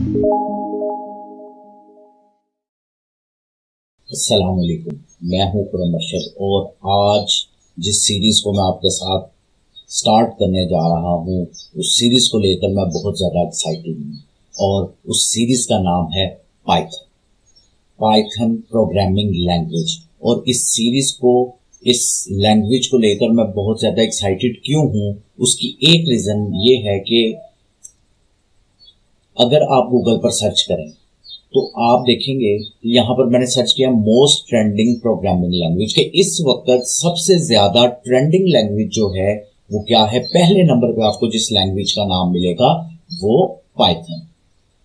अस्सलाम वालेकुम, मैं हूं खुरम अरशद और आज जिस सीरीज को मैं आपके साथ स्टार्ट करने जा रहा हूं उस सीरीज को लेकर मैं बहुत ज़्यादा एक्साइटेड हूं और उस सीरीज का नाम है पाइथन प्रोग्रामिंग लैंग्वेज। और इस सीरीज को, इस लैंग्वेज को लेकर मैं बहुत ज़्यादा एक्साइटेड क्यों हूं, उसकी एक रीज़न ये है कि अगर आप गूगल पर सर्च करें तो आप देखेंगे यहाँ पर मैंने सर्च किया मोस्ट ट्रेंडिंग प्रोग्रामिंग लैंग्वेज के इस वक्त सबसे ज्यादा ट्रेंडिंग लैंग्वेज जो है वो क्या है। पहले नंबर पे आपको जिस लैंग्वेज का नाम मिलेगा वो पाइथन,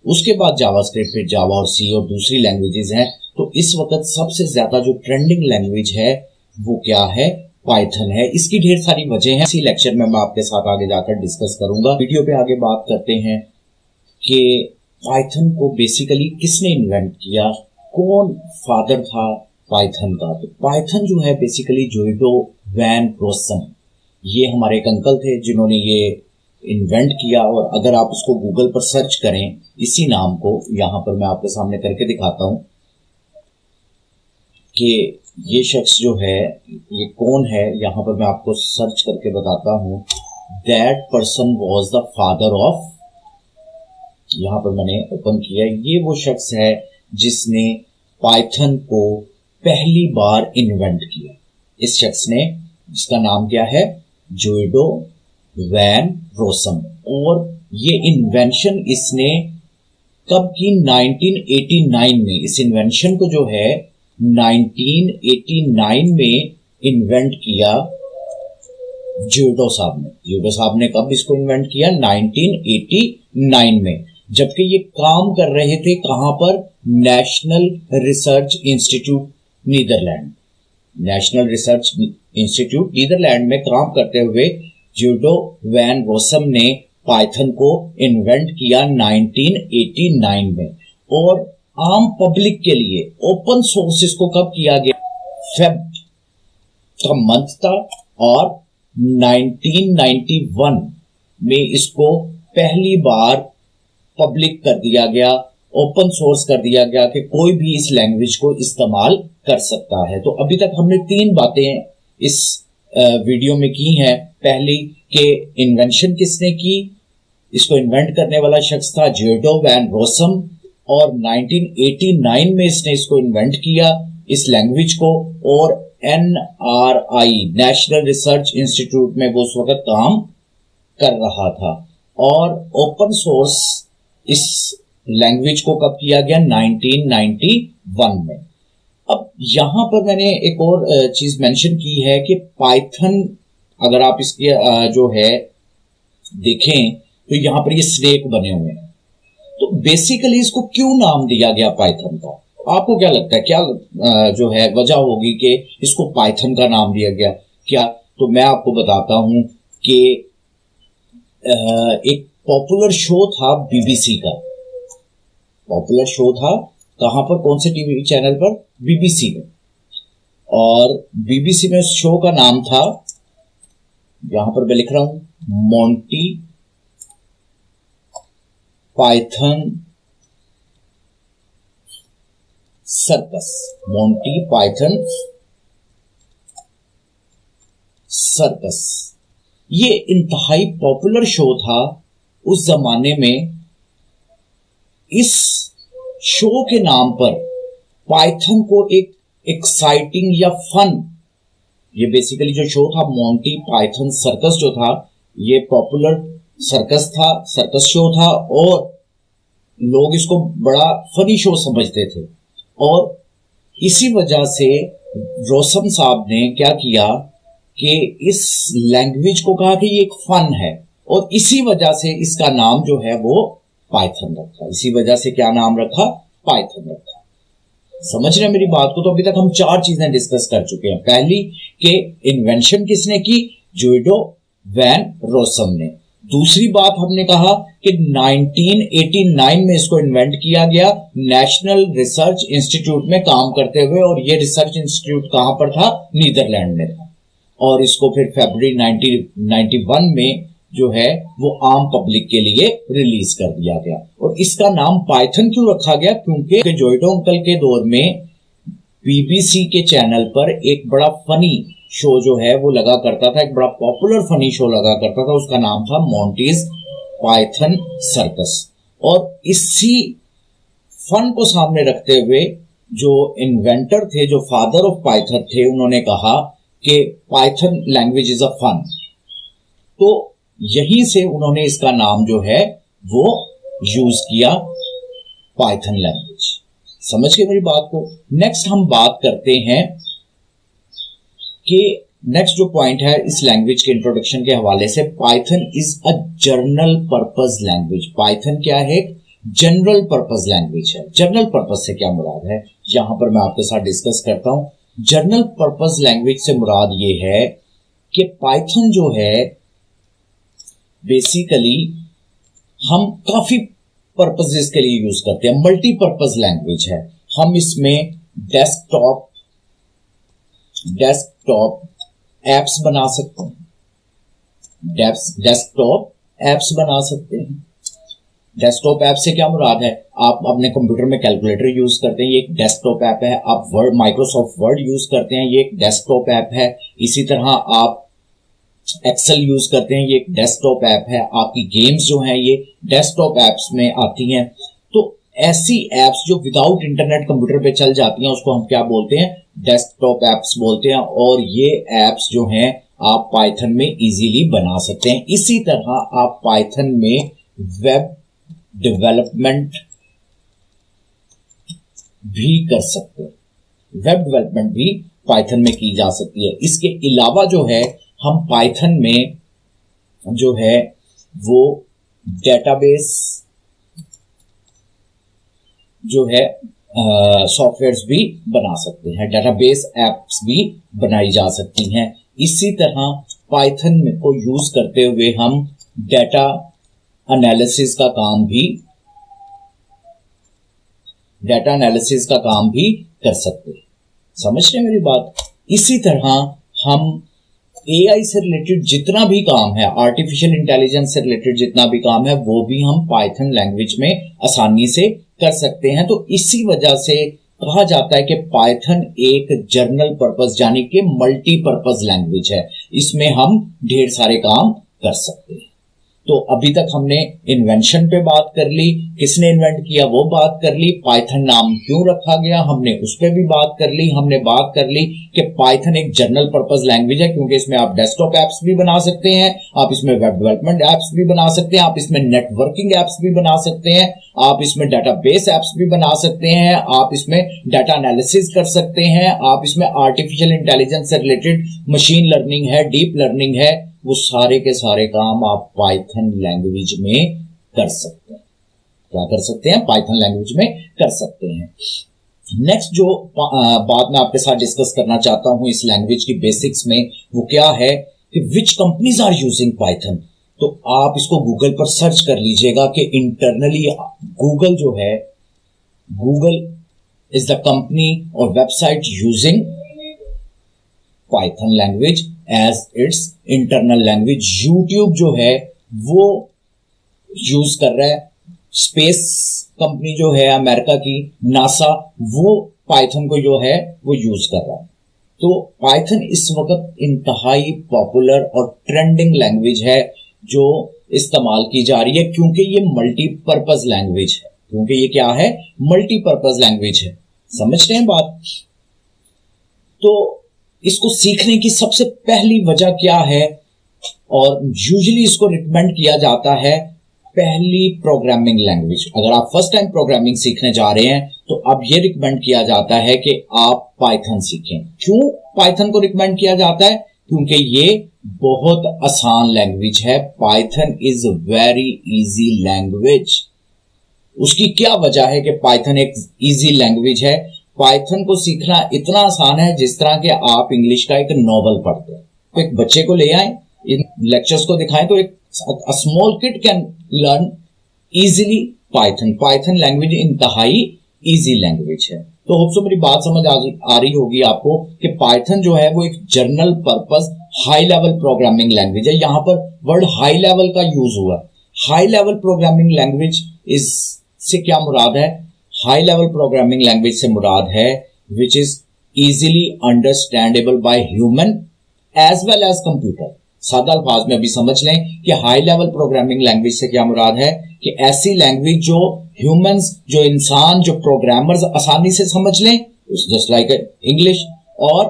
उसके बाद जावास्क्रिप्ट, फिर जावा और सी और दूसरी लैंग्वेजेस हैं। तो इस वक्त सबसे ज्यादा जो ट्रेंडिंग लैंग्वेज है वो क्या है, पाइथन है। इसकी ढेर सारी वजह है, इसी लेक्चर में मैं आपके साथ आगे जाकर डिस्कस करूंगा। वीडियो पे आगे बात करते हैं कि पाइथन को बेसिकली किसने इन्वेंट किया, कौन फादर था पाइथन का। तो पाइथन जो है बेसिकली जोइडो वैन रोसम, ये हमारे एक अंकल थे जिन्होंने ये इन्वेंट किया। और अगर आप उसको गूगल पर सर्च करें इसी नाम को, यहां पर मैं आपके सामने करके दिखाता हूं कि ये शख्स जो है ये कौन है। यहां पर मैं आपको सर्च करके बताता हूं। That person was the father of, यहां पर मैंने ओपन किया, ये वो शख्स है जिसने पाइथन को पहली बार इन्वेंट किया। इस शख्स ने, जिसका नाम क्या है, जोइडो वैन रोसम। और ये इन्वेंशन इसने कब की, 1989 में। इस इन्वेंशन को जो है 1989 में इन्वेंट किया जोइडो साहब ने। जोइडो साहब ने कब इसको इन्वेंट किया, 1989 में, जबकि ये काम कर रहे थे कहां पर, national research institute Netherlands. National research institute Netherlands में काम करते हुए जोइडो वैन रोसम ने पाइथन को इन्वेंट किया 1989 में। और आम पब्लिक के लिए ओपन सोर्स इसको कब किया गया, फेब का मंथ था। और 1991 में इसको पहली बार पब्लिक कर दिया गया, ओपन सोर्स कर दिया गया कि कोई भी इस लैंग्वेज को इस्तेमाल कर सकता है। तो अभी तक हमने तीन बातें इस वीडियो में की हैं। पहली कि इन्वेंशन किसने की, इसको इन्वेंट करने वाला शख्स था जोइडो वैन रोसम, और 1989 में इसने इसको इन्वेंट किया इस लैंग्वेज को। और NRI, नेशनल रिसर्च इंस्टीट्यूट में वो उस वक्त काम कर रहा था। और ओपन सोर्स इस लैंग्वेज को कब किया गया, 1991 में। अब यहां पर मैंने एक और चीज मेंशन की है कि पाइथन, अगर आप इसके जो है देखें तो यहां पर ये स्नेक बने हुए हैं। तो बेसिकली इसको क्यों नाम दिया गया पाइथन का, आपको क्या लगता है, क्या जो है वजह होगी कि इसको पाइथन का नाम दिया गया क्या? तो मैं आपको बताता हूं कि एक पॉपुलर शो था बीबीसी का, पॉपुलर शो था कहां पर, कौन से टीवी चैनल पर, बीबीसी में। और बीबीसी में उस शो का नाम था, यहां पर मैं लिख रहा हूं, Monty Python circus. Monty Python circus, ये इंतहाई पॉपुलर शो था उस जमाने में। इस शो के नाम पर पाइथन को एक एक्साइटिंग या फन, ये बेसिकली जो शो था मोंटी पाइथन सर्कस जो था, ये पॉपुलर सर्कस था, सर्कस शो था, और लोग इसको बड़ा फनी शो समझते थे। और इसी वजह से रोसम साहब ने क्या किया कि इस लैंग्वेज को कहा कि ये एक फन है, और इसी वजह से इसका नाम जो है वो पाइथन रखा। इसी वजह से क्या नाम रखा, पाइथन रखा। समझ रहे हैं मेरी बात को? तो अभी तक हम चार चीजें डिस्कस कर चुके हैं। पहली कि इन्वेंशन किसने की, जोइडो वैन रोसम ने। दूसरी बात हमने कहा कि 1989 में इसको इन्वेंट किया गया नेशनल रिसर्च इंस्टीट्यूट में काम करते हुए, और ये रिसर्च इंस्टीट्यूट कहां पर था, नीदरलैंड में था। और इसको फिर फरवरी 1991 में जो है वो आम पब्लिक के लिए रिलीज कर दिया गया। और इसका नाम पाइथन क्यों रखा गया? क्योंकि जोइटो अंकल के दौर में बीबीसी के चैनल पर एक बड़ा फनी शो जो है वो लगा करता था, एक बड़ा पॉपुलर फनी शो लगा करता था, उसका नाम था मोंटीज पाइथन सर्कस। और इसी फन को सामने रखते हुए जो इन्वेंटर थे, जो फादर ऑफ पाइथन थे, उन्होंने कहा कि Python language is a fun. तो यहीं से उन्होंने इसका नाम जो है वो यूज किया, पाइथन लैंग्वेज। समझ गए मेरी बात को? नेक्स्ट हम बात करते हैं कि नेक्स्ट जो पॉइंट है इस लैंग्वेज के इंट्रोडक्शन के हवाले से, Python is a general purpose language. Python क्या है? जनरल पर्पस लैंग्वेज है। जनरल पर्पस से क्या मुराद है, यहां पर मैं आपके साथ डिस्कस करता हूं। जनरल पर्पस लैंग्वेज से मुराद ये है कि पाइथन जो है बेसिकली हम काफी पर्पसेस के लिए यूज करते हैं, मल्टीपर्पज लैंग्वेज है। हम इसमें डेस्कटॉप एप्स बना सकते हैं, डेस्कटॉप एप्स बना सकते हैं। डेस्कटॉप ऐप से क्या मुराद है? आप अपने कंप्यूटर में कैलकुलेटर यूज करते हैं, ये एक डेस्कटॉप ऐप है। आप माइक्रोसॉफ्ट वर्ड यूज करते हैं, ये एक डेस्कटॉप ऐप है। इसी तरह आप एक्सेल यूज करते हैं, ये एक डेस्कटॉप ऐप है। आपकी गेम्स जो हैं ये डेस्कटॉप ऐप्स में आती हैं। तो ऐसी ऐप्स जो विदाउट इंटरनेट कंप्यूटर पे चल जाती हैं उसको हम क्या बोलते हैं? डेस्कटॉप ऐप्स बोलते हैं। और ये ऐप्स जो हैं आप पाइथन में इजीली बना सकते हैं। इसी तरह आप पाइथन में वेब डेवलपमेंट भी कर सकते हैं। वेब डेवलपमेंट भी पाइथन में की जा सकती है। इसके अलावा जो है हम पाइथन में जो है वो डेटाबेस जो है सॉफ्टवेयर्स भी बना सकते हैं, डेटाबेस एप्स भी बनाई जा सकती हैं। इसी तरह पाइथन को यूज करते हुए हम डेटा एनालिसिस का काम भी कर सकते हैं। समझ रहे हैं मेरी बात? इसी तरह हम एआई से रिलेटेड जितना भी काम है, आर्टिफिशियल इंटेलिजेंस से रिलेटेड जितना भी काम है, वो भी हम पाइथन लैंग्वेज में आसानी से कर सकते हैं। तो इसी वजह से कहा जाता है कि पाइथन एक जनरल पर्पस यानी कि मल्टीपर्पज लैंग्वेज है। इसमें हम ढेर सारे काम कर सकते हैं। तो अभी तक हमने इन्वेंशन पे बात कर ली, किसने इन्वेंट किया वो बात कर ली, पाइथन नाम क्यों रखा गया हमने उस पे भी बात कर ली। हमने बात कर ली कि पाइथन एक जनरल पर्पस लैंग्वेज है क्योंकि इसमें आप डेस्कटॉप एप्स भी बना सकते हैं, आप इसमें वेब डेवलपमेंट एप्स भी बना सकते हैं, आप इसमें नेटवर्किंग एप्स भी बना सकते हैं, आप इसमें डेटाबेस एप्स भी बना सकते हैं, आप इसमें डाटा एनालिसिस कर सकते हैं, आप इसमें आर्टिफिशियल इंटेलिजेंस से रिलेटेड मशीन लर्निंग है, डीप लर्निंग है, वो सारे के सारे काम आप पाइथन लैंग्वेज में कर सकते हैं। क्या कर सकते हैं? पाइथन लैंग्वेज में कर सकते हैं। नेक्स्ट जो बात मैं आपके साथ डिस्कस करना चाहता हूं इस लैंग्वेज की बेसिक्स में, वो क्या है कि which companies are using Python. तो आप इसको गूगल पर सर्च कर लीजिएगा कि इंटरनली गूगल जो है, गूगल इज द कंपनी और website using Python language as its internal language. YouTube जो है वो यूज कर रहा है, स्पेस कंपनी जो है अमेरिका की नासा, वो पाइथन को जो है वो यूज कर रहा है। तो पाइथन इस वक्त इंतहाई पॉपुलर और ट्रेंडिंग लैंग्वेज है जो इस्तेमाल की जा रही है क्योंकि ये मल्टीपर्पज लैंग्वेज है। क्योंकि ये क्या है? मल्टीपर्पज लैंग्वेज है। समझ रहे हैं बात? तो इसको सीखने की सबसे पहली वजह क्या है, और यूजुअली इसको रिकमेंड किया जाता है पहली प्रोग्रामिंग लैंग्वेज। अगर आप फर्स्ट टाइम प्रोग्रामिंग सीखने जा रहे हैं तो अब ये रिकमेंड किया जाता है कि आप पाइथन सीखें। क्यों पाइथन को रिकमेंड किया जाता है? क्योंकि ये बहुत आसान लैंग्वेज है। Python is very easy language. उसकी क्या वजह है कि पाइथन एक इजी लैंग्वेज है? पाइथन को सीखना इतना आसान है जिस तरह के आप इंग्लिश का एक नॉवल पढ़ते हैं। तो एक बच्चे को ले आए, इन लेक्चर्स को दिखाएं तो एक small kid can learn easily Python. Python language इंतहाई इजी लैंग्वेज है। तो होप सो मेरी बात समझ आ रही होगी आपको कि पाइथन जो है वो एक general purpose high level programming language है। यहां पर वर्ड हाई लेवल का यूज हुआ। हाई लेवल प्रोग्रामिंग लैंग्वेज इस से क्या मुराद है? हाई लेवल प्रोग्रामिंग लैंग्वेज से मुराद है which is easily understandable by human as well as computer. सादा अल्फाज में भी समझ लें कि हाई लेवल प्रोग्रामिंग लैंग्वेज से क्या मुराद है कि ऐसी लैंग्वेज जो ह्यूमंस, जो इंसान, जो प्रोग्रामर्स आसानी से समझ लें, जस्ट लाइक इंग्लिश, और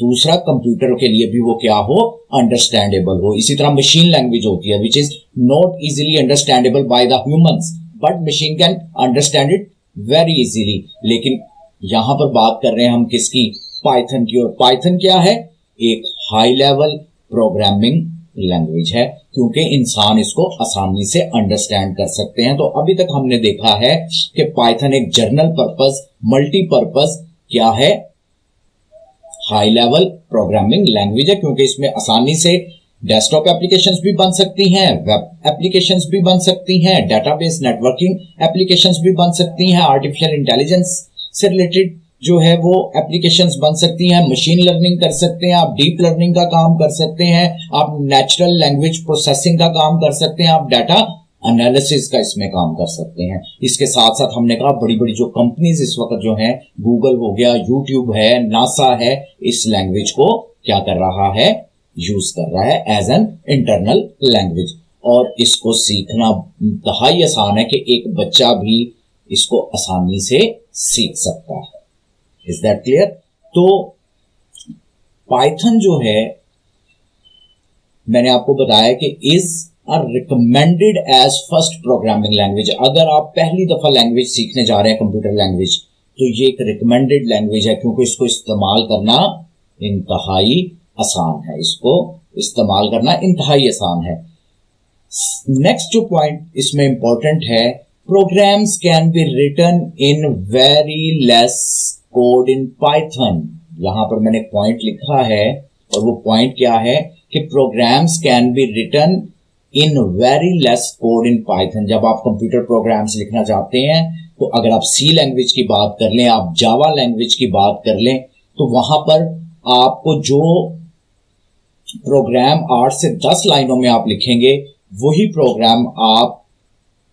दूसरा कंप्यूटर के लिए भी वो क्या हो, अंडरस्टैंडेबल हो। इसी तरह मशीन लैंग्वेज होती है which is not easily understandable by the humans but machine can understand it very easily. लेकिन यहां पर बात कर रहे हैं हम किसकी? पाइथन की। और पाइथन क्या है? एक हाई लेवल प्रोग्रामिंग लैंग्वेज है क्योंकि इंसान इसको आसानी से अंडरस्टैंड कर सकते हैं। तो अभी तक हमने देखा है कि पाइथन एक जर्नल पर्पस, मल्टीपर्पस क्या है? हाई लेवल प्रोग्रामिंग लैंग्वेज है क्योंकि इसमें आसानी से डेस्कटॉप एप्लीकेशंस भी बन सकती हैं, वेब एप्लीकेशंस भी बन सकती हैं, डेटाबेस नेटवर्किंग एप्लीकेशंस भी बन सकती हैं, आर्टिफिशियल इंटेलिजेंस से रिलेटेड जो है वो एप्लीकेशंस बन सकती हैं, मशीन लर्निंग कर सकते हैं, आप डीप लर्निंग का काम कर सकते हैं, आप नेचुरल लैंग्वेज प्रोसेसिंग का काम कर सकते हैं, आप डाटा एनालिसिस का इसमें काम कर सकते हैं। इसके साथ साथ हमने कहा बड़ी बड़ी जो कंपनीज इस वक्त जो हैं, गूगल हो गया, यूट्यूब है, नासा है, इस लैंग्वेज को क्या कर रहा है? यूज कर रहा है एज एन इंटरनल लैंग्वेज। और इसको सीखना इंतहाई आसान है कि एक बच्चा भी इसको आसानी से सीख सकता है। Is that clear? तो पाइथन जो है मैंने आपको बताया कि is are recommended as first programming language. अगर आप पहली दफा लैंग्वेज सीखने जा रहे हैं, कंप्यूटर लैंग्वेज, तो ये एक रिकमेंडेड लैंग्वेज है क्योंकि इसको इस्तेमाल करना इंतहाई आसान है। इसको इस्तेमाल करना इंतहाई आसान है। नेक्स्ट जो पॉइंट इसमें इंपॉर्टेंट है, programs can be written in very less code in Python. यहां पर मैंने पॉइंट लिखा है और वो पॉइंट क्या है कि programs can be written in very less code in Python. जब आप कंप्यूटर प्रोग्राम्स लिखना चाहते हैं तो अगर आप सी लैंग्वेज की बात कर लें, आप जावा लैंग्वेज की बात कर लें, तो वहां पर आपको जो प्रोग्राम 8 से 10 लाइनों में आप लिखेंगे वही प्रोग्राम आप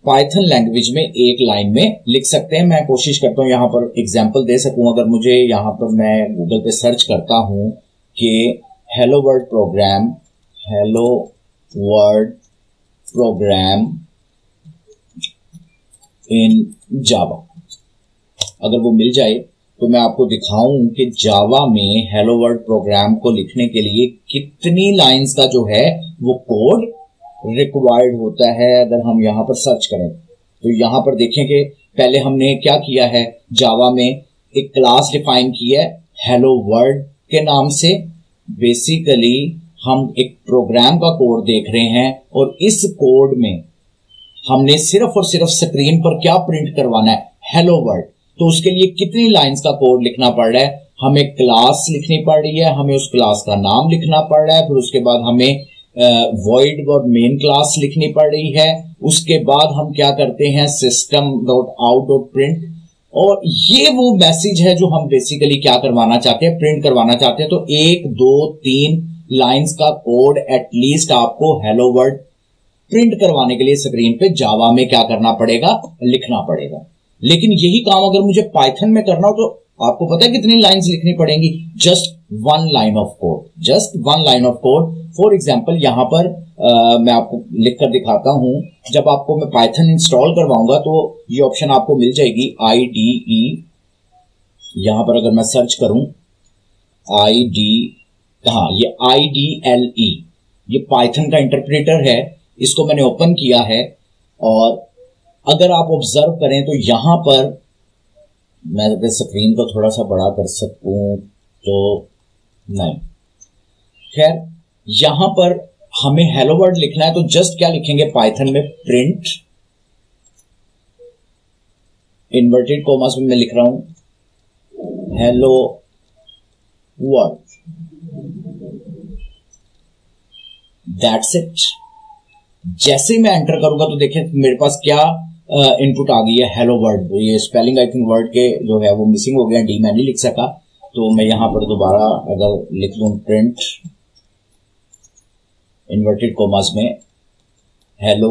पाइथन लैंग्वेज में एक लाइन में लिख सकते हैं। मैं कोशिश करता हूं यहां पर एग्जांपल दे सकूं। अगर मुझे यहां पर मैं गूगल पे सर्च करता हूं कि hello world program, hello world program in Java, अगर वो मिल जाए तो मैं आपको दिखाऊं कि जावा में हेलो वर्ल्ड प्रोग्राम को लिखने के लिए कितनी लाइंस का जो है वो कोड रिक्वायर्ड होता है। अगर हम यहां पर सर्च करें तो यहां पर देखें कि पहले हमने क्या किया है, जावा में एक क्लास डिफाइन की है हेलो वर्ल्ड के नाम से। बेसिकली हम एक प्रोग्राम का कोड देख रहे हैं और इस कोड में हमने सिर्फ और सिर्फ स्क्रीन पर क्या प्रिंट करवाना है, हेलो वर्ल्ड। तो उसके लिए कितनी लाइंस का कोड लिखना पड़ रहा है? हमें क्लास लिखनी पड़ रही है, हमें उस क्लास का नाम लिखना पड़ रहा है, फिर उसके बाद हमें वॉइड और मेन क्लास लिखनी पड़ रही है। उसके बाद हम क्या करते हैं, system dot out dot print, और ये वो मैसेज है जो हम बेसिकली क्या करवाना चाहते हैं, प्रिंट करवाना चाहते हैं। तो 1 2 3 लाइंस का कोड एटलीस्ट आपको हेलो वर्ल्ड प्रिंट करवाने के लिए स्क्रीन पे जावा में क्या करना पड़ेगा, लिखना पड़ेगा। लेकिन यही काम अगर मुझे पाइथन में करना हो तो आपको पता है कितनी लाइंस लिखनी पड़ेंगी? Just 1 line of code, just 1 line of code. For example यहां पर मैं आपको लिखकर दिखाता हूं। जब आपको मैं पाइथन इंस्टॉल करवाऊंगा तो ये ऑप्शन आपको मिल जाएगी IDE। यहां पर अगर मैं सर्च करूं ये IDLE, ये पाइथन का इंटरप्रेटर है। इसको मैंने ओपन किया है और अगर आप ऑब्जर्व करें तो यहां पर मैं अगर स्क्रीन को थोड़ा सा बड़ा कर सकूं तो नहीं, खैर यहां पर हमें हेलो वर्ल्ड लिखना है तो जस्ट क्या लिखेंगे पाइथन में, प्रिंट इन्वर्टेड कॉमास में मैं लिख रहा हूं हेलो वर्ल्ड, दैट्स इट। जैसे ही मैं एंटर करूंगा तो देखें मेरे पास क्या इनपुट आ गई है, हेलो वर्ल्ड। ये स्पेलिंग आई थिंक वर्ड के जो है वो मिसिंग हो गया, डी मैं नहीं लिख सका, तो मैं यहां पर दोबारा अगर लिख लूं प्रिंट इन्वर्टेड कोमास में हेलो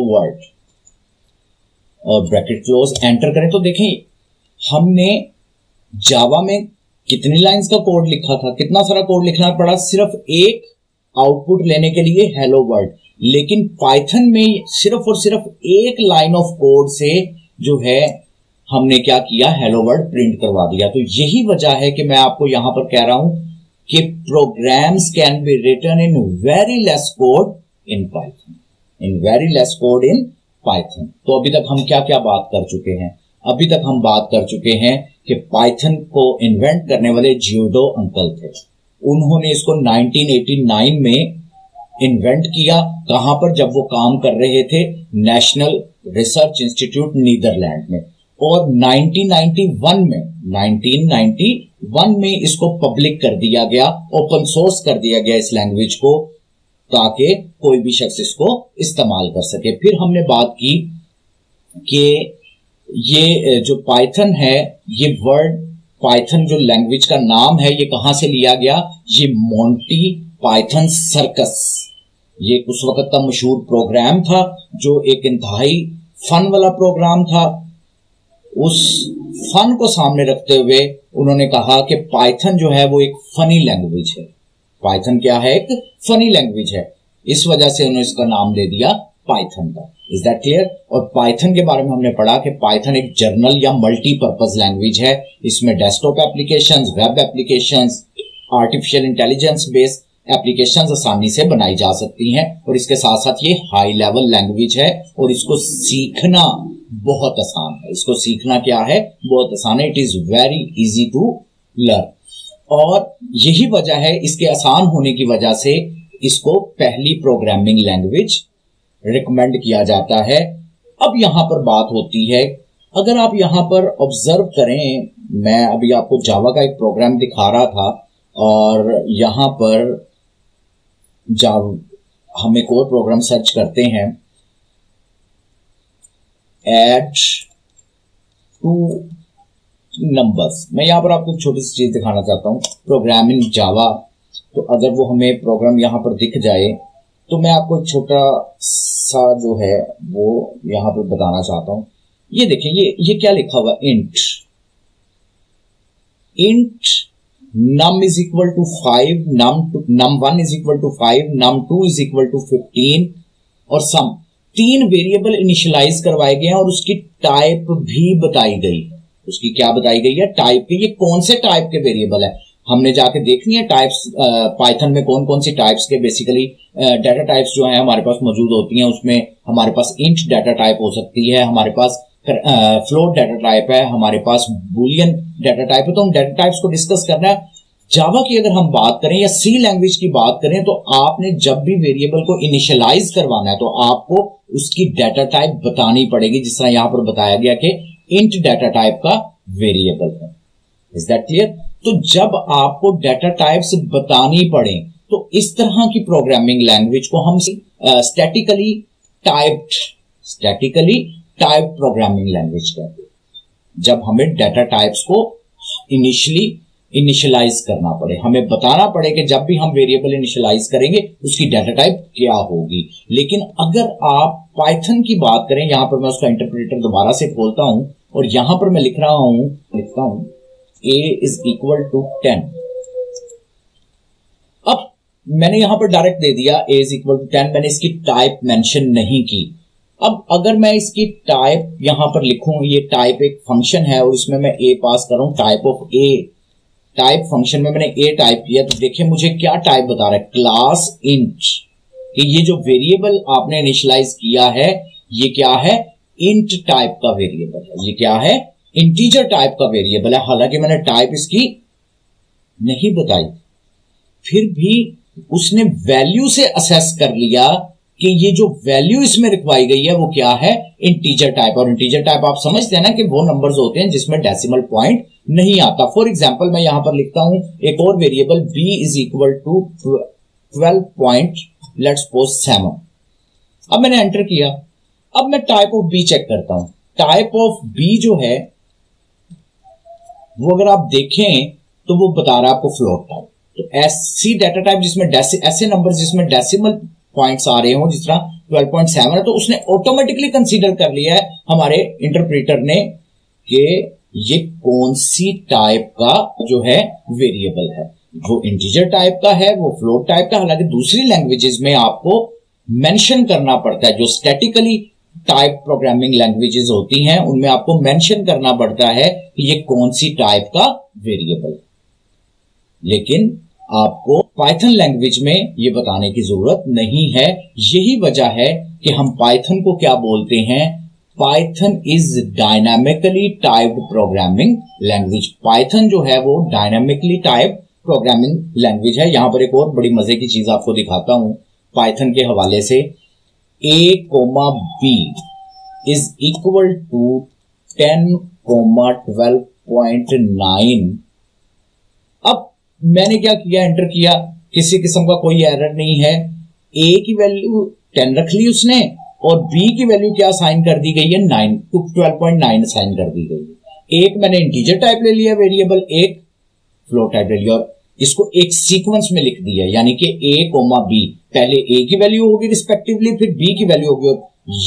वर्ल्ड और ब्रैकेट क्लोज, एंटर करें तो देखें हमने जावा में कितनी लाइंस का कोड लिखा था, कितना सारा कोड लिखना पड़ा सिर्फ एक आउटपुट लेने के लिए हेलो वर्ल्ड। लेकिन पाइथन में सिर्फ और सिर्फ एक लाइन ऑफ कोड से जो है हमने क्या किया, हेलो वर्ल्ड प्रिंट करवा दिया। तो यही वजह है कि मैं आपको यहां पर कह रहा हूं कि programs can be written in very less code in Python, in very less code in Python. तो अभी तक हम क्या क्या बात कर चुके हैं, अभी तक हम बात कर चुके हैं कि पाइथन को इन्वेंट करने वाले जियोडो अंकल थे। उन्होंने इसको 1989 में इन्वेंट किया। कहां पर, जब वो काम कर रहे थे नेशनल रिसर्च इंस्टीट्यूट नीदरलैंड में। और 1991 में इसको पब्लिक कर दिया गया, ओपन सोर्स कर दिया गया इस लैंग्वेज को, ताकि कोई भी शख्स इसको इस्तेमाल कर सके। फिर हमने बात की कि ये जो पाइथन है, ये वर्ड पाइथन जो लैंग्वेज का नाम है, ये कहां से लिया गया, ये मोंटी पाइथन सर्कस, ये उस वक्त का मशहूर प्रोग्राम था जो एक इंतहाई फन वाला प्रोग्राम था। उस फन को सामने रखते हुए उन्होंने कहा कि पाइथन जो है वो एक फनी लैंग्वेज है। पाइथन क्या है, एक फनी लैंग्वेज है, इस वजह से उन्होंने इसका नाम दे दिया पाइथन का। Is that clear? और पाइथन के बारे में हमने पढ़ा कि पाइथन एक जर्नल या मल्टीपर्पज लैंग्वेज है। इसमें desktop applications, web applications, artificial intelligence based applications आसानी से बनाई जा सकती हैं। और इसके साथ साथ ये हाई लेवल लैंग्वेज है और इसको सीखना बहुत आसान है। इसको सीखना क्या है, बहुत आसान है। It is very easy to learn. और यही वजह है, इसके आसान होने की वजह से इसको पहली प्रोग्रामिंग लैंग्वेज रिकमेंड किया जाता है। अब यहां पर बात होती है, अगर आप यहां पर ऑब्जर्व करें, मैं अभी आपको जावा का एक प्रोग्राम दिखा रहा था और यहां पर जब हम एक और प्रोग्राम सर्च करते हैं, ऐड टू नंबर्स, मैं यहां पर आपको छोटी सी चीज दिखाना चाहता हूं, प्रोग्राम इन जावा। तो अगर वो हमें प्रोग्राम यहां पर दिख जाए तो मैं आपको एक छोटा सा जो है वो यहां पर बताना चाहता हूं। ये देखिए, ये क्या लिखा हुआ, int num is equal to 5, num1 is equal to 5, num2 is equal to 15 और sum। 3 वेरिएबल इनिशियलाइज करवाए गए हैं और उसकी टाइप भी बताई गई है। उसकी क्या बताई गई है, टाइप की। ये कौन से टाइप के वेरिएबल है हमने जाके देखनी है। टाइप्स पाइथन में कौन कौन सी टाइप्स के बेसिकली डाटा टाइप्स जो है हमारे पास मौजूद होती हैं। उसमें हमारे पास इंट डाटा टाइप हो सकती है, हमारे पास फ्लोट डाटा टाइप है, हमारे पास बूलियन डाटा टाइप है। तो हम डाटा टाइप्स को डिस्कस करना है। जावा की अगर हम बात करें या सी लैंग्वेज की बात करें, तो आपने जब भी वेरिएबल को इनिशियलाइज करवाना है तो आपको उसकी डाटा टाइप बतानी पड़ेगी, जिस तरह यहां पर बताया गया कि इंट डाटा टाइप का वेरिएबल है। Is that clear? तो जब आपको डाटा टाइप्स बतानी पड़े तो इस तरह की प्रोग्रामिंग लैंग्वेज को हम स्टैटिकली टाइप्ड प्रोग्रामिंग लैंग्वेज कहते हैं। जब हमें डाटा टाइप्स को इनिशियलाइज करना पड़े, हमें बताना पड़े कि जब भी हम वेरिएबल इनिशियलाइज करेंगे उसकी डाटा टाइप क्या होगी। लेकिन अगर आप पाइथन की बात करें, यहां पर मैं उसका इंटरप्रेटर दोबारा से खोलता हूं और यहां पर मैं लिखता हूं a is equal to 10। अब मैंने यहां पर डायरेक्ट दे दिया a is equal to 10, मैंने इसकी टाइप मेंशन नहीं की। अब अगर मैं इसकी टाइप यहां पर लिखूं, ये टाइप एक फंक्शन है और इसमें मैं a पास कर रहा हूं, type of a, type function में मैंने a टाइप किया, तो देखिए मुझे क्या टाइप बता रहा है, क्लास इंट। कि ये जो वेरिएबल आपने इनिशियलाइज किया है ये क्या है, इंट टाइप का वेरिएबल है। ये क्या है, इंटीजर टाइप का वेरिएबल है। हालांकि मैंने टाइप इसकी नहीं बताई, फिर भी उसने वैल्यू से असेस कर लिया कि ये जो वैल्यू इसमें रिक्वाई गई है वो क्या है, इंटीजर टाइप। और इंटीजर टाइप आप समझते हैं ना कि वो नंबर्स होते हैं जिसमें डेसिमल पॉइंट नहीं आता। फॉर एग्जांपल मैं यहां पर लिखता हूं एक और variable b is equal to 12 point let's suppose 7। अब मैंने एंटर किया। अब मैं टाइप ऑफ b चेक करता हूं। टाइप ऑफ b जो है वो अगर आप देखें तो वो बता रहा है आपको फ्लोट टाइप। तो ऐसी डाटा टाइप जिसमें ऐसे नंबर जिसमें डेसिमल पॉइंट्स आ रहे हो, जिस तरह 12.7 है, तो उसने ऑटोमेटिकली कंसीडर कर लिया है हमारे इंटरप्रेटर ने कि ये कौन सी टाइप का जो है वेरिएबल है। जो इंटीजर टाइप का है वो फ्लोट टाइप का। हालांकि दूसरी लैंग्वेजेस में आपको मेंशन करना पड़ता है, जो स्टैटिकली टाइप प्रोग्रामिंग लैंग्वेजेस होती हैं उनमें आपको मेंशन करना पड़ता है कि ये कौन सी टाइप का वेरिएबल है। लेकिन आपको पाइथन लैंग्वेज में ये बताने की जरूरत नहीं है। यही वजह है कि हम पाइथन को क्या बोलते हैं, Python is dynamically typed programming language. Python जो है वो डायनामिकली टाइप्ड प्रोग्रामिंग लैंग्वेज है। यहां पर एक और बड़ी मजे की चीज आपको दिखाता हूं पाइथन के हवाले से। a, b is equal to 10,12.9। अब मैंने क्या किया, एंटर किया, किसी किस्म का कोई एरर नहीं है। a की वैल्यू 10 रख ली उसने और b की वैल्यू क्या साइन कर दी गई है, 12.9 साइन कर दी गई है। एक मैंने इंटीजर टाइप ले लिया वेरिएबल, एक फ्लोट टाइप ले लिया और इसको एक सीक्वेंस में लिख दिया, यानी कि a, b, पहले a की वैल्यू होगी रिस्पेक्टिवली, फिर b की वैल्यू होगी।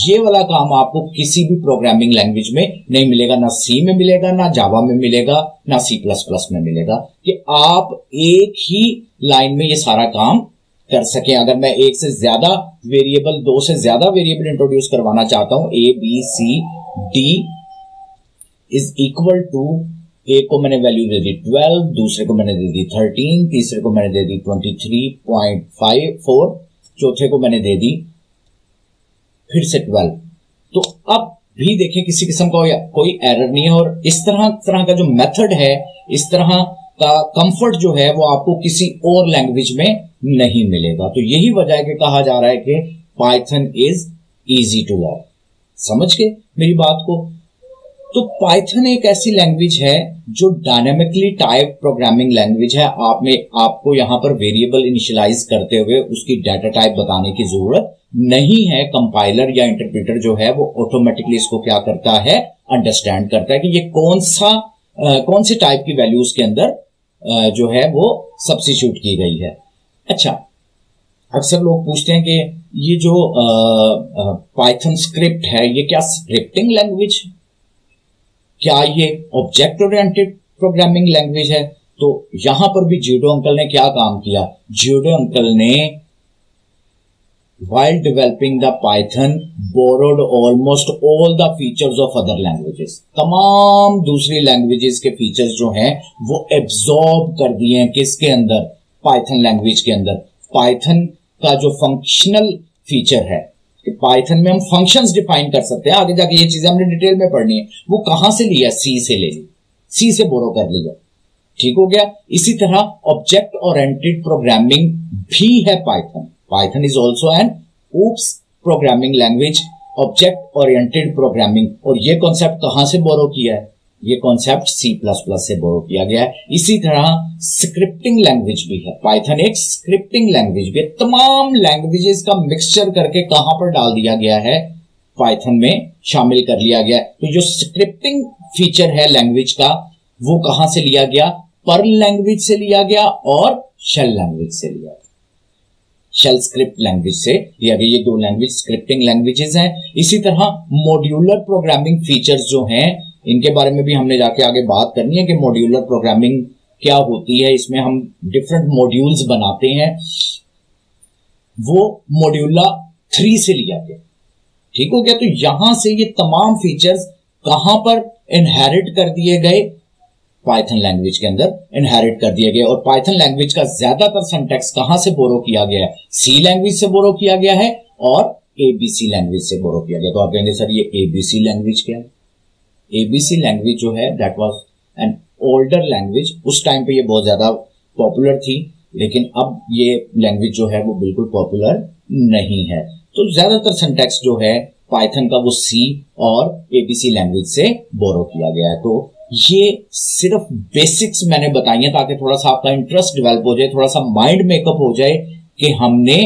ये वाला काम आपको किसी भी प्रोग्रामिंग लैंग्वेज में नहीं मिलेगा, ना C में मिलेगा, ना जावा में मिलेगा, ना C++ में मिलेगा, कि आप एक ही लाइन में ये सारा काम कर सकें। अगर मैं एक से ज्यादा वेरिएबल, दो से ज्यादा वेरिएबल इंट्रोड्यूस करवाना चाहता हूं, a, b, c, d is equal to, एक को मैंने वैल्यू दे दी 12, दूसरे को मैंने दे दी 13, तीसरे को मैंने दे दी 23.54, चौथे को मैंने दे दी फिर से 12। तो अब भी देखें किसी किस्म का कोई एरर नहीं है। और इस तरह का जो मेथड है, इस तरह का कंफर्ट जो है वो आपको किसी और लैंग्वेज में नहीं मिलेगा। तो यही वजह है कि कहा जा रहा है कि Python is easy to learn. समझ के मेरी बात को? तो पाइथन एक ऐसी लैंग्वेज है जो डायनामिकली टाइप प्रोग्रामिंग लैंग्वेज है। आपको यहां पर वेरिएबल इनिशियलाइज करते हुए उसकी डाटा टाइप बताने की जरूरत नहीं है। कंपाइलर या इंटरप्रेटर जो है वो ऑटोमेटिकली इसको क्या करता है, अंडरस्टैंड करता है कि ये कौन से टाइप की वैल्यू उसके अंदर जो है वो सब्स्टिट्यूट की गई है। अच्छा, अक्सर लोग पूछते हैं कि ये जो पाइथन स्क्रिप्ट है ये क्या स्क्रिप्टिंग लैंग्वेज, क्या ये ऑब्जेक्ट ओरिएंटेड प्रोग्रामिंग लैंग्वेज है? तो यहां पर भी जूडो अंकल ने क्या काम किया, जूडो अंकल ने while developing the Python borrowed almost all the features of other languages। तमाम दूसरी लैंग्वेजेस के फीचर्स जो हैं वो एब्जॉर्ब कर दिए हैं किसके अंदर, पाइथन लैंग्वेज के अंदर। पाइथन का जो फंक्शनल फीचर है कि पाइथन में हम फंक्शंस डिफाइन कर सकते हैं, आगे जाके ये चीजें हमने डिटेल में पढ़नी है, वो कहां से लिया, सी से ले ली, सी से बोरो कर लिया। ठीक हो गया। इसी तरह ऑब्जेक्ट ओरिएंटेड प्रोग्रामिंग भी है Python. Python is also an OOPS programming language, object oriented programming. और ये कॉन्सेप्ट कहां से बोरो किया है, ये कॉन्सेप्ट C++ से बोरो किया गया है। इसी तरह स्क्रिप्टिंग लैंग्वेज भी है, पाइथन एक स्क्रिप्टिंग लैंग्वेज भी है। तमाम लैंग्वेजेस का मिक्सचर करके कहां पर डाल दिया गया है, पाइथन में शामिल कर लिया गया है। तो जो स्क्रिप्टिंग फीचर है लैंग्वेज का वो कहां से लिया गया, पर्ल लैंग्वेज से लिया गया और शेल लैंग्वेज से लिया गया, शेल स्क्रिप्ट लैंग्वेज से लिया गया। ये दो लैंग्वेज स्क्रिप्टिंग लैंग्वेजेस हैं। इसी तरह मॉड्यूलर प्रोग्रामिंग फीचर्स जो हैं इनके बारे में भी हमने जाके आगे बात करनी है कि मॉड्यूलर प्रोग्रामिंग क्या होती है। इसमें हम डिफरेंट मॉड्यूल्स बनाते हैं, वो मॉड्यूला 3 से लिया गया। ठीक हो गया। तो यहां से ये तमाम फीचर्स कहां पर इनहेरिट कर दिए गए, पाइथन लैंग्वेज के अंदर इनहेरिट कर दिए गए। और पाइथन लैंग्वेज का ज्यादातर सिंटैक्स कहां से बोरो किया गया है, सी लैंग्वेज से बोरो किया गया है और एबीसी लैंग्वेज से बोरो किया गया। तो आप कहेंगे सर ये एबीसी लैंग्वेज क्या है? एबीसी लैंग्वेज जो है that was an older language. उस टाइम पे ये बहुत ज्यादा पॉपुलर थी, लेकिन अब ये लैंग्वेज जो है वो बिल्कुल पॉपुलर नहीं है। तो ज्यादातर सिंटैक्स जो है पाइथन का वो सी और एबीसी लैंग्वेज से बोरो किया गया है। तो ये सिर्फ बेसिक्स मैंने बताई हैं ताकि थोड़ा सा आपका इंटरेस्ट डेवलप हो जाए, थोड़ा सा माइंड मेकअप हो जाए कि हमने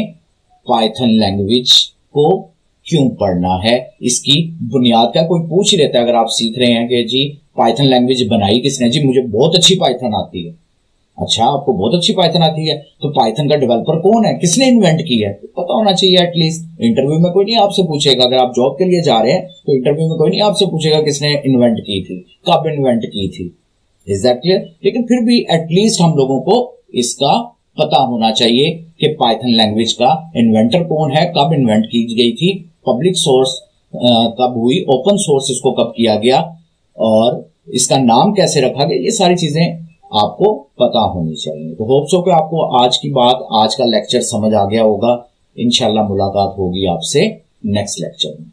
पाइथन लैंग्वेज को क्यों पढ़ना है, इसकी बुनियाद का। कोई पूछ ही रहता है अगर आप सीख रहे हैं कि जी पाइथन लैंग्वेज बनाई किसने, जी मुझे बहुत अच्छी पाइथन आती है। अच्छा, आपको बहुत अच्छी पाइथन आती है, तो पाइथन का डेवलपर कौन है, किसने इन्वेंट किया है, पता होना चाहिए एटलीस्ट। इंटरव्यू में कोई नहीं आपसे पूछेगा, अगर आप जॉब के लिए जा रहे हैं तो इंटरव्यू में कोई नहीं आपसे पूछेगा किसने इन्वेंट की थी, कब इन्वेंट की थी। Is that clear? लेकिन फिर भी एटलीस्ट हम लोगों को इसका पता होना चाहिए कि पाइथन लैंग्वेज का इन्वेंटर कौन है, कब इन्वेंट की गई थी, पब्लिक सोर्स कब हुई, ओपन सोर्स इसको कब किया गया, और इसका नाम कैसे रखा गया, ये सारी चीजें आपको पता होनी चाहिए। तो होप सो कि आपको आज की बात, आज का लेक्चर समझ आ गया होगा। इंशाल्लाह मुलाकात होगी आपसे नेक्स्ट लेक्चर में।